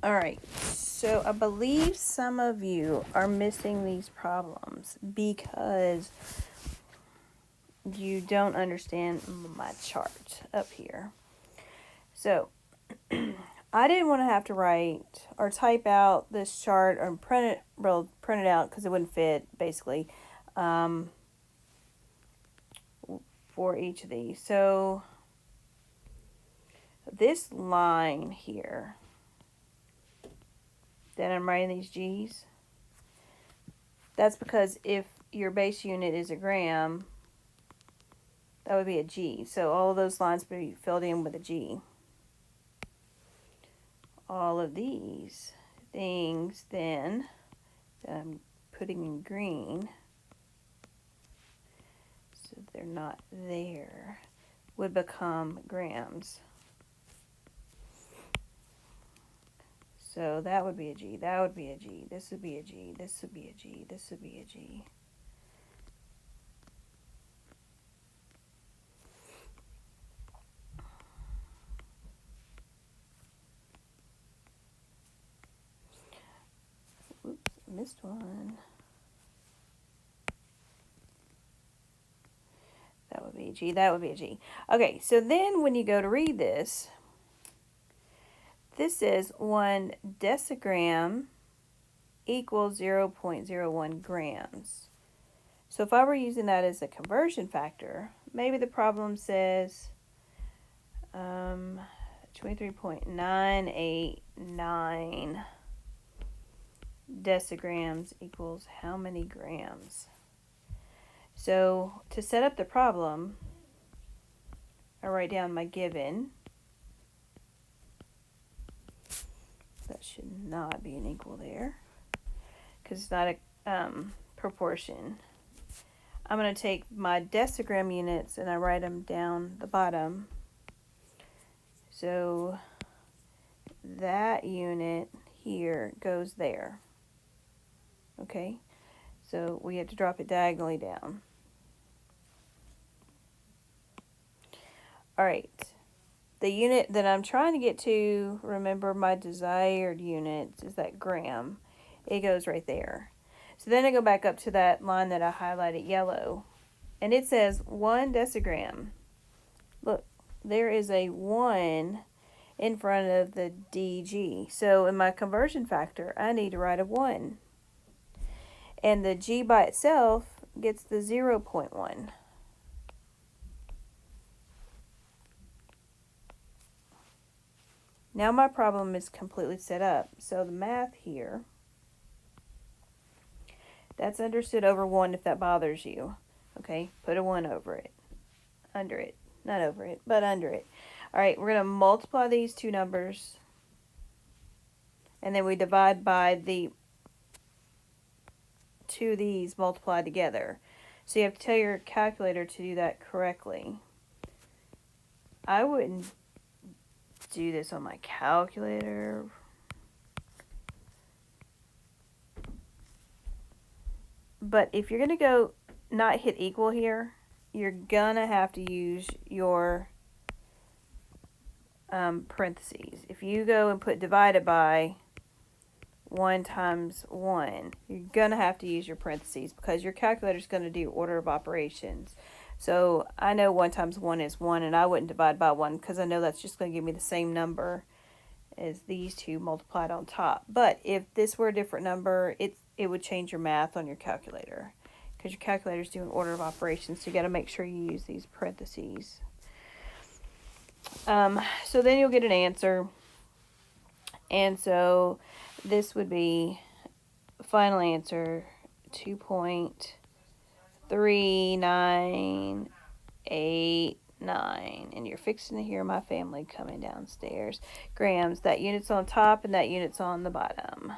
All right, so I believe some of you are missing these problems because you don't understand my chart up here. So I didn't want to have to write or type out this chart or print it out because it wouldn't fit basically for each of these. So this line here that I'm writing these G's, that's because if your base unit is a gram, that would be a G. So all of those lines would be filled in with a G. All of these things then that I'm putting in green, so they're not there, would become grams. So that would be a G, that would be a G, this would be a G, this would be a G, this would be a G. Oops, missed one. That would be a G, that would be a G. Okay, so then when you go to read this, this says 1 decigram equals 0.01 grams. So if I were using that as a conversion factor, maybe the problem says 23.989 decigrams equals how many grams? So to set up the problem, I write down my given. That should not be an equal there because it's not a proportion. I'm going to take my decigram units and I write them down the bottom. So that unit here goes there. Okay, so we have to drop it diagonally down. All right, the unit that I'm trying to get to, remember my desired units, is that gram. It goes right there. So then I go back up to that line that I highlighted yellow, and it says 1 decigram. Look, there is a 1 in front of the DG. So in my conversion factor, I need to write a 1. And the G by itself gets the 0.1. Now my problem is completely set up. So the math here, that's understood over 1 if that bothers you. Okay, put a 1 over it. Under it. Not over it, but under it. All right, we're going to multiply these two numbers. And then we divide by the two of these multiplied together. So you have to tell your calculator to do that correctly. I wouldn't do this on my calculator. But if you're going to go not hit equal here, you're going to have to use your parentheses. If you go and put divided by 1 times 1, you're going to have to use your parentheses because your calculator is going to do order of operations. So I know 1 times 1 is 1, and I wouldn't divide by 1 because I know that's just going to give me the same number as these two multiplied on top. But if this were a different number, it would change your math on your calculator because your calculator is doing order of operations, so you got to make sure you use these parentheses. So then you'll get an answer, and so this would be final answer 2.3989, and you're fixing to hear my family coming downstairs. Grams, that unit's on top and that unit's on the bottom.